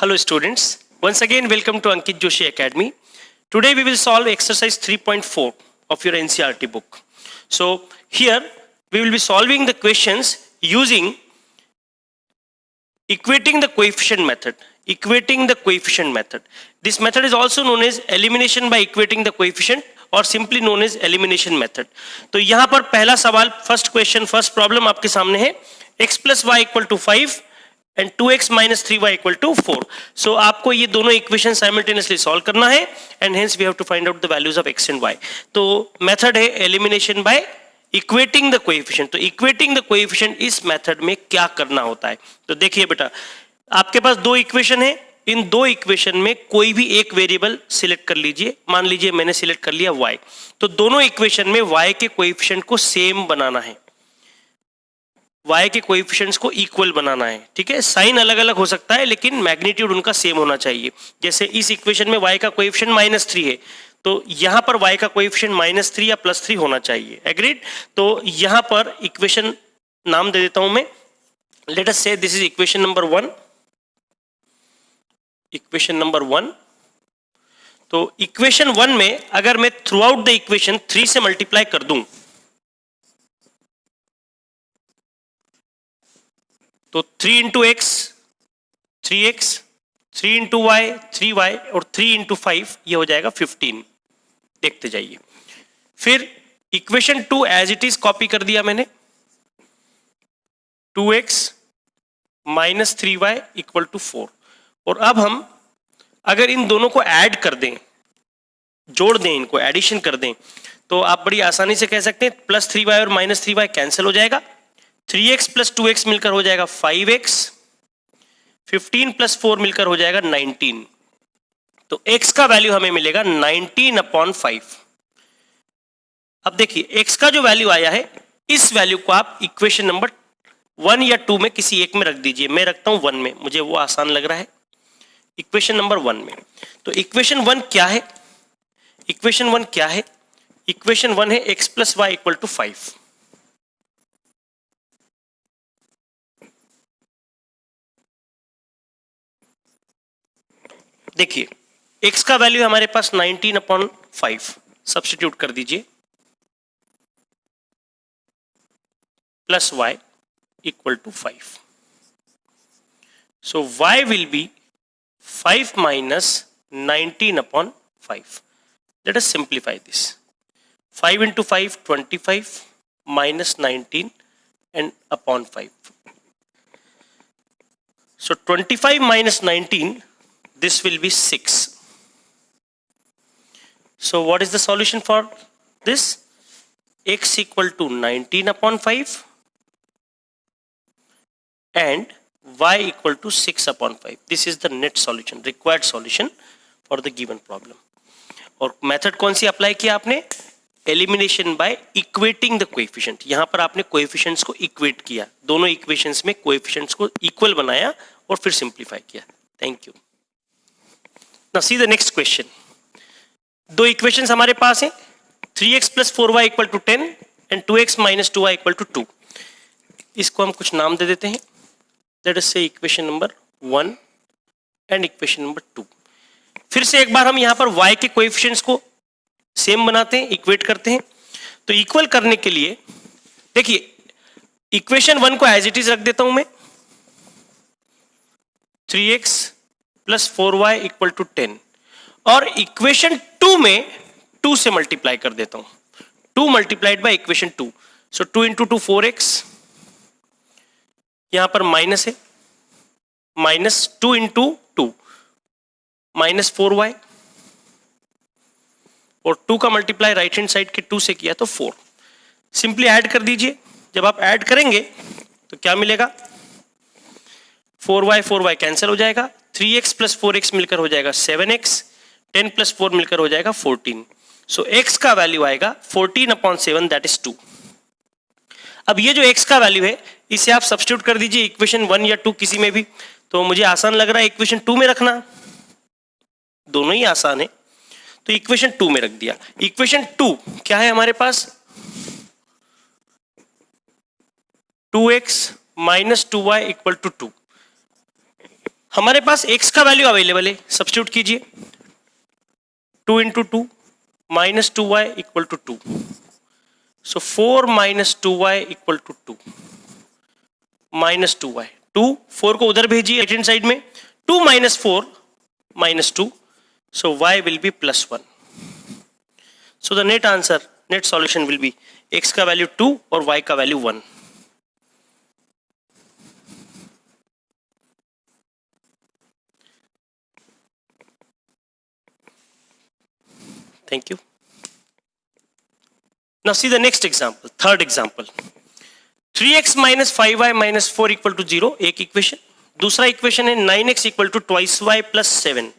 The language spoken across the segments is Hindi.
Hello students, once again welcome to Ankit Joshi Academy. Today we will solve exercise 3.4 of your NCERT book. So here we will be solving the questions using equating the coefficient method. Equating the coefficient method. This method is also known as elimination by equating the coefficient और simply known as elimination method. तो यहाँ पर पहला सवाल फर्स्ट क्वेश्चन फर्स्ट प्रॉब्लम आपके सामने है x plus y equal to 5 and 2x minus 3y equal to 4. So आपको ये दोनों इक्वेशन साइमल्टेनियसली सॉल्व करना है and hence we have to find out the values of x and y. तो मेथड है elimination by equating the coefficient. तो इक्वेटिंग द कोएफिशिएंट इस मेथड में क्या करना होता है. तो देखिए बेटा, आपके पास दो इक्वेशन है. इन दो इक्वेशन में कोई भी एक वेरिएबल सिलेक्ट कर लीजिए. मान लीजिए मैंने सिलेक्ट कर लिया y. तो दोनों इक्वेशन में y के कोएफिशिएंट को सेम बनाना है, y के कोएफिशिएंट्स को इक्वल बनाना है. ठीक है, साइन अलग अलग हो सकता है लेकिन मैग्नीट्यूड उनका सेम होना चाहिए. जैसे इस इक्वेशन में y का कोएफिशिएंट -3 है तो यहां पर y का कोएफिशिएंट -3 या +3 होना चाहिए. एग्रीड. तो यहां पर इक्वेशन नाम दे देता हूं मैं. लेट अस से this is equation number 1. Equation number 1. तो इक्वेशन 1 में अगर मैं थ्रू आउट द इक्वेशन 3 से मल्टीप्लाई कर दूं तो 3 into x 3x, 3 into Y 3y और 3 इंटू 5 ये हो जाएगा 15. देखते जाइए. फिर equation 2 as it is copy कर दिया मैंने. 2x minus 3y equal to 4. और अब हम अगर इन दोनों को ऐड कर दें, जोड़ दें, इनको एडिशन कर दें, तो आप बड़ी आसानी से कह सकते हैं +3y और -3y कैंसिल हो जाएगा. 3x प्लस 2x मिलकर हो जाएगा 5x. 15 प्लस 4 मिलकर हो जाएगा 19. तो x का वैल्यू हमें मिलेगा 19/5. अब देखिए x का जो वैल्यू आया है इस वैल्यू को आप इक्वेशन नंबर 1 या 2 में किसी एक में रख दीजिए. मैं रखता हूं 1 में, मुझे वो आसान लग रहा है. इक्वेशन नंबर 1 में. तो इक्वेशन 1 क्या है? इक्वेशन 1 क्या है? इक्वेशन 1 है x plus y equal to 5. देखिए x का वैल्यू हमारे पास 19/5. सब्स्टिट्यूट कर दीजिए. Plus y equal to 5. So y will be 5 minus 19/5. Let us simplify this. 5 into 5 25 minus 19 and upon 5. So 25 minus 19, this will be 6. So what is the solution for this? X equal to 19/5 and y equal to 6/5. This is the net solution, required solution for the given problem. और मेथड कौन सी अप्लाई किया आपने? Elimination by equating the coefficient. यहां पर आपने कोएफिशिएंट्स को इक्वेट किया, दोनों इक्वेशंस में कोएफिशिएंट्स को इक्वल बनाया और फिर सिंप्लीफाई किया. Thank you. Now see the next question. दो इक्वेशंस हमारे पास हैं. 3x plus 4y equal to 10 and 2x minus 2y equal to 2. इसको हम कुछ नाम दे देते हैं. Let us say equation number 1 and equation number 2. फिर से एक बार हम यहां पर y के कोएफिशिएंट्स को सेम बनाते हैं, इक्वेट करते हैं. तो इक्वल करने के लिए देखिए इक्वेशन 1 को एज इट इज रख देता हूं मैं. 3x plus 4y equal to 10 और इक्वेशन 2 में 2 से मल्टीप्लाई कर देता हूं. 2 multiplied by equation 2. So 2 into 2 4x. यहां पर माइनस है, -2 इंटू 2 -4y और 2 का मल्टीप्लाई राइट हैंड साइड के 2 से किया तो 4. सिंपली ऐड कर दीजिए. जब आप ऐड करेंगे तो क्या मिलेगा? 4y कैंसिल हो जाएगा. 3x प्लस 4x मिलकर हो जाएगा 7x. 10 प्लस 4 मिलकर हो जाएगा 14. सो x का वैल्यू आएगा 14/7, दैट इज 2. अब ये जो x का वैल्यू है इसे आप सब्स्टिट्यूट कर दीजिए इक्वेशन 1 या 2 किसी में भी. तो मुझे आसान लग रहा है इक्वेशन 2 में रखना. दोनों ही आसान है तो इक्वेशन 2 में रख दिया. इक्वेशन 2 क्या है हमारे पास? 2x minus 2y equal to 2. हमारे पास x का वैल्यू अवेलेबल है, सब्स्टिट्यूट कीजिए, 2 into 2 minus 2y equal to 2, so 4 minus 2y equal to 2 minus 2y, 2 4 को उधर भेजिए राइट हैंड साइड में, 2 minus 4 minus 2, so y will B plus 1. So the net answer, net solution will be x का वैल्यू 2 और y का value 1. Thank you. Now see the next example, third example. 3x minus 5y minus 4 equal to 0, एक इक्वेशन. दूसरा इक्वेशन है 9x equal to twice y plus 7.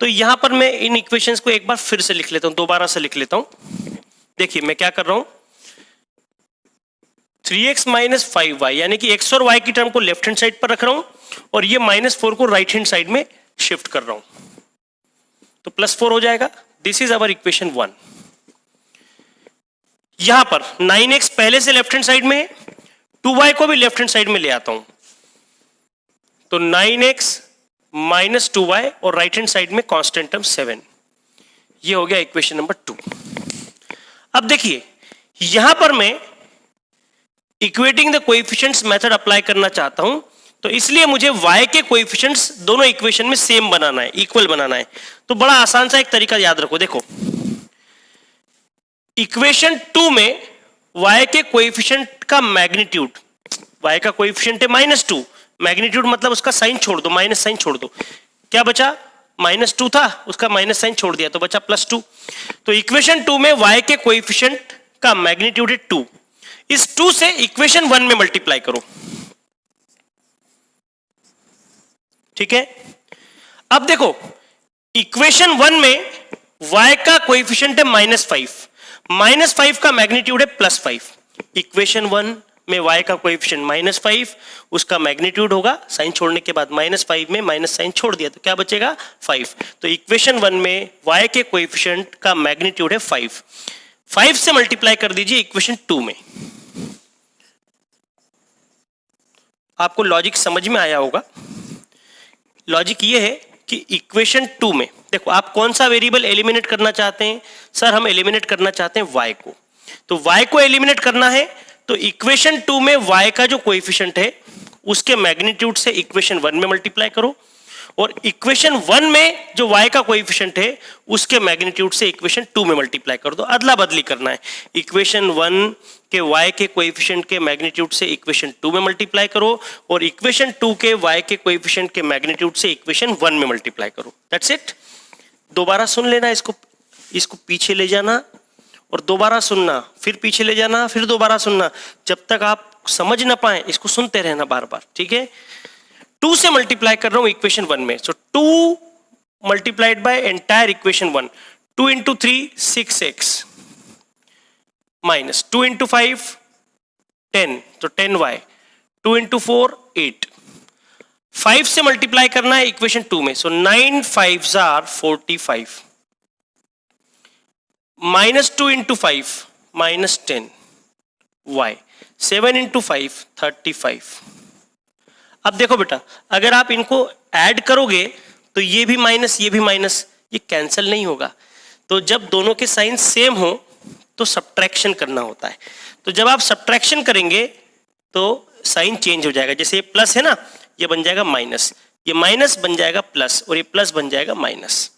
तो यहां पर मैं इन इक्वेशंस को एक बार फिर से लिख लेता हूं, दोबारा से लिख लेता हूं. देखिए मैं क्या कर रहा हूं, 3x minus 5y यानी कि x और y की टर्म को लेफ्ट हैंड साइड पर रख रहा हूं और ये माइनस 4 को राइट हैंड साइड में शिफ्ट कर रहा हूं, तो प्लस 4 हो जाएगा. This is our equation 1. यहां पर 9x पहले से लेफ्ट हैंड साइड में है, 2y को भी लेफ्ट हैंड साइड में ले आता हूं, तो 9x माइनस 2y और राइट हैंड साइड में कांस्टेंट टर्म 7. ये हो गया इक्वेशन नंबर 2. अब देखिए यहां पर मैं equating the coefficients method apply करना चाहता हूं, तो इसलिए मुझे y के कोएफिशिएंट्स दोनों इक्वेशन में सेम बनाना है, इक्वल बनाना है. तो बड़ा आसान सा एक तरीका याद रखो, देखो इक्वेशन 2 में y के कोएफिशिएंट का मैग्नीट्यूड, y का कोएफिशिएंट है -2, मैग्नीट्यूड मतलब उसका साइन छोड़ दो, माइनस साइन छोड़ दो, क्या बचा, -2 था, उसका माइनस साइन छोड़ दिया तो बचा +2. तो इक्वेशन 2 में y के कोएफिशिएंट का मैग्नीट्यूड है 2. इस 2 से इक्वेशन 1 में मल्टीप्लाई करो, ठीक है. अब देखो इक्वेशन 1 में y का कोएफिशिएंट है -5, -5 का मैग्नीट्यूड है +5. इक्वेशन 1 में y का कोएफिशिएंट -5, उसका मैग्नीट्यूड होगा, साइन छोड़ने के बाद -5 में माइनस साइन छोड़ दिया तो क्या बचेगा 5. तो इक्वेशन 1 में y के कोएफिशिएंट का मैग्नीट्यूड है 5. 5 से मल्टीप्लाई कर दीजिए इक्वेशन 2 में. आपको लॉजिक समझ में आया होगा. लॉजिक ये है कि इक्वेशन 2 में देखो आप कौन सा वेरिएबल एलिमिनेट करना चाहते हैं. सर हम एलिमिनेट करना चाहते हैं y को, तो y को एलिमिनेट करना है तो इक्वेशन 2 में y का जो कोएफिशिएंट है उसके मैग्नीट्यूड से इक्वेशन 1 में मल्टीप्लाई करो, और इक्वेशन 1 में जो y का कोएफिशिएंट है उसके मैग्नीट्यूड से इक्वेशन 2 में मल्टीप्लाई कर दो. अदला बदली करना है, इक्वेशन 1 के y के कोएफिशिएंट के मैग्नीट्यूड से इक्वेशन 2 में मल्टीप्लाई करो और इक्वेशन 2 के y के कोएफिशिएंट के मैग्नीट्यूड से इक्वेशन 1 में मल्टीप्लाई करो. That's it. दोबारा सुन लेना, इसको पीछे ले जाना और दोबारा सुनना, फिर पीछे ले जाना, फिर दोबारा सुनना, जब तक आप समझ ना पाए इसको सुनते रहना बार बार, ठीक है. 2 से मल्टीप्लाई कर रहा हूं इक्वेशन 1 में, सो 2 multiplied by entire equation 1, 2 into 3 6x minus 2 into 5 10, तो 10y, 2 इंटू 4 8. 5 से मल्टीप्लाई करना है इक्वेशन 2 में, सो 9 5s are 45, minus 2 into 5 minus 10 y, 7 into 5 35. अब देखो बेटा अगर आप इनको ऐड करोगे तो ये भी माइनस ये भी माइनस, ये कैंसिल नहीं होगा. तो जब दोनों के साइन सेम हो तो सब्ट्रैक्शन करना होता है. तो जब आप सब्ट्रैक्शन करेंगे तो साइन चेंज हो जाएगा. जैसे ये प्लस है ना, ये बन जाएगा माइनस, ये माइनस बन जाएगा प्लस और ये प्लस बन जाएगा माइनस.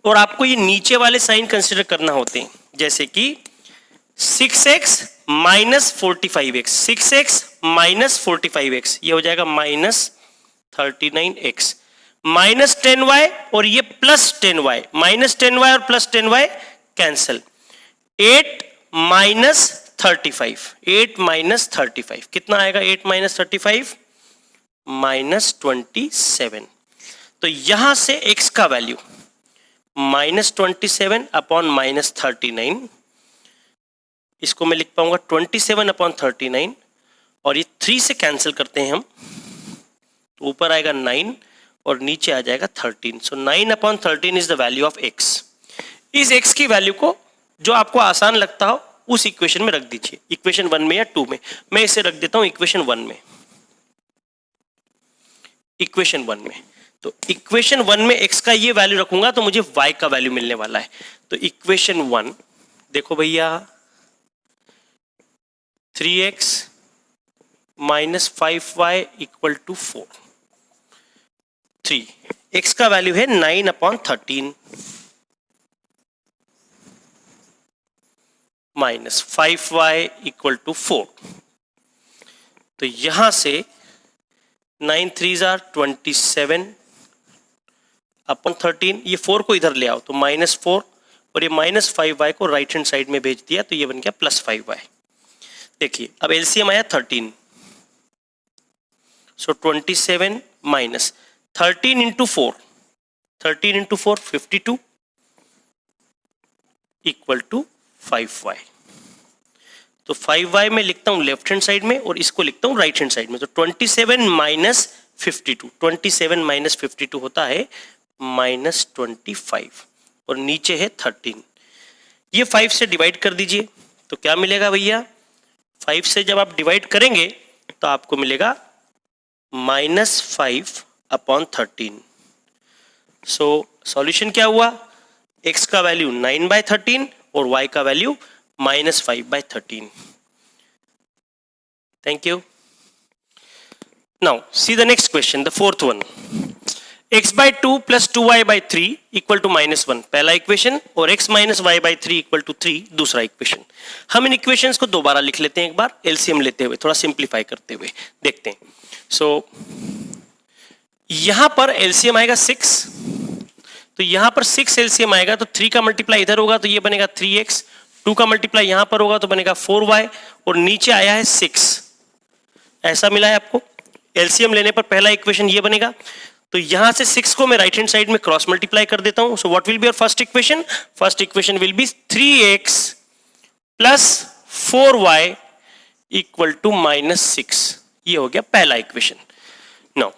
और आपको ये नीचे वाले साइन कंसिडर करना होते हैं, जैसे कि 6x minus 45x, 6x minus 45x, ये हो जाएगा माइनस 39x, माइनस 10y और ये प्लस 10y, माइनस 10y और plus 10y cancel, 8 minus 35, 8 minus 35 कितना आएगा, 8 माइनस 35 माइनस 27. तो यहां से x का वैल्यू माइनस 27 अपॉन माइनस 39, इसको मैं लिख पाऊंगा 27 अपॉन 39 और ये 3 से कैंसिल करते हैं हम तो ऊपर आएगा 9 और नीचे आ जाएगा 13. सो 9 upon 13 is the value of x. इस x की वैल्यू को जो आपको आसान लगता हो उस इक्वेशन में रख दीजिए, इक्वेशन 1 में या 2 में. मैं इसे रख देता हूं इक्वेशन 1 में. इक्वेशन 1 में। तो इक्वेशन 1 में x का ये वैल्यू रखूंगा तो मुझे y का वैल्यू मिलने वाला है। तो इक्वेशन 1 देखो भैया, 3x minus 5y equal to 4। 3 x का वैल्यू है 9/13 माइनस 5y इक्वल टू 4। तो यहां से 9 3s are 27/13, ये 4 को इधर ले आओ तो -4 और ये -5y को राइट हैंड साइड में भेज दिया तो ये बन गया +5y। देखिए अब एलसीएम आया 13, so 27 minus 13 into 4, 13 into 4 52 equal to 5y। तो 5y में लिखता हूं लेफ्ट हैंड साइड में और इसको लिखता हूं राइट हैंड साइड में। तो 27 माइनस 52, 27 माइनस 52 होता है -25 और नीचे है 13। ये 5 से डिवाइड कर दीजिए तो क्या मिलेगा भैया, 5 से जब आप डिवाइड करेंगे तो आपको मिलेगा -5/13। सो सॉल्यूशन क्या हुआ, x का वैल्यू 9/13 और y का value -5/13। Thank you. Now see the next question, the fourth one. x/2 plus 2y/3 equal to -1 पहला इक्वेशन और x minus y/3 equal to 3 दूसरा इक्वेशन। हम इन इक्वेशंस को दोबारा लिख लेते हैं एक बार एलसीएम लेते हुए, थोड़ा सिंप्लीफाई करते हुए देखते हैं। सो यहां पर एलसीएम आएगा 6, तो यहां पर 6 एलसीएम आएगा तो 3 का मल्टीप्लाई इधर होगा तो ये बनेगा 3x, 2 का मल्टीप्लाई यहां पर होगा तो बनेगा 4y और नीचे आया है 6, ऐसा मिला है आपको। एलसीएम लेने पर पहला इक्वेशन ये बनेगा। तो यहां से 6 को मैं राइट हैंड साइड में क्रॉस मल्टीप्लाई कर देता हूं। So what will be your first equation, first equation will be 3x plus 4y equal to -6। ये हो गया पहला equation. Now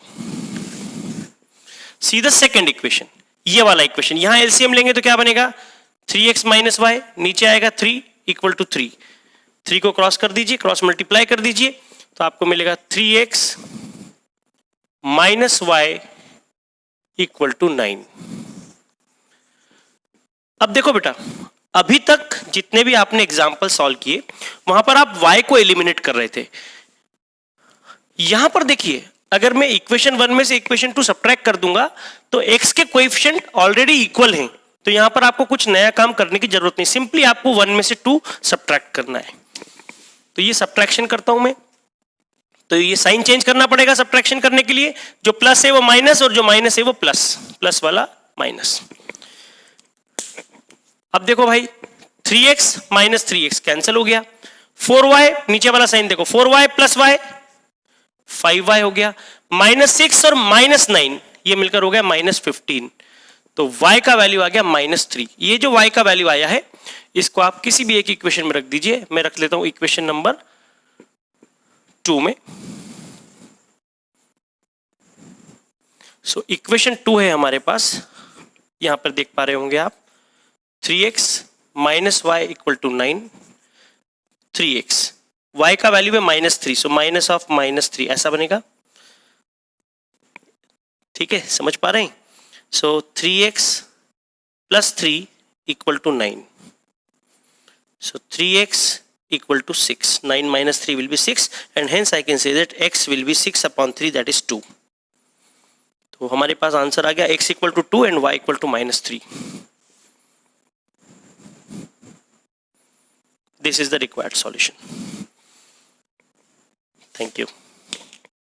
see the second equation, ये वाला इक्वेशन। यहां एलसीएम लेंगे तो क्या बनेगा, 3x माइनस y, नीचे आएगा 3 इक्वल टू 3, 3 को क्रॉस कर दीजिए, क्रॉस मल्टीप्लाई कर दीजिए तो आपको मिलेगा 3x minus y equal to 9। अब देखो बेटा, अभी तक जितने भी आपने एग्जाम्पल सॉल्व किए वहां पर आप y को एलिमिनेट कर रहे थे। यहां पर देखिए, अगर मैं इक्वेशन 1 में से इक्वेशन 2 सब्ट्रैक्ट कर दूंगा तो x के कोएफिशिएंट ऑलरेडी इक्वल हैं, तो यहां पर आपको कुछ नया काम करने की जरूरत नहीं, सिंपली आपको 1 में से 2 सब्ट्रैक्ट करना है। तो ये सब्ट्रैक्शन करता हूं मैं, तो ये साइन चेंज करना पड़ेगा सब्ट्रैक्शन करने के लिए, जो प्लस है वो माइनस और जो माइनस है वो प्लस, प्लस वाला माइनस। अब देखो भाई 3x माइनस 3x कैंसिल हो गया, 4y नीचे वाला साइन देखो, 4y प्लस y 5y हो गया, -6 और -9 ये मिलकर हो गया -15। तो y का वैल्यू आ गया -3। ये जो y का वैल्यू आया है इसको आप किसी भी एक इक्वेशन में रख दीजिए। मैं रख लेता हूं इक्वेशन नंबर 2 में। सो इक्वेशन 2 है हमारे पास, यहां पर देख पा रहे होंगे आप, 3x minus y equal to 9, 3x, y का वैल्यू है -3, सो माइनस ऑफ -3 ऐसा बनेगा। ठीक है, समझ पा रहे हैं। So 3x plus 3 equal to 9, so 3x equal to 6, 9 minus 3 will be 6 and hence I can say that x will be 6/3, that is 2। तो हमारे पास आंसर आ गया x equal to 2 and y equal to -3। This is the required solution. Thank you.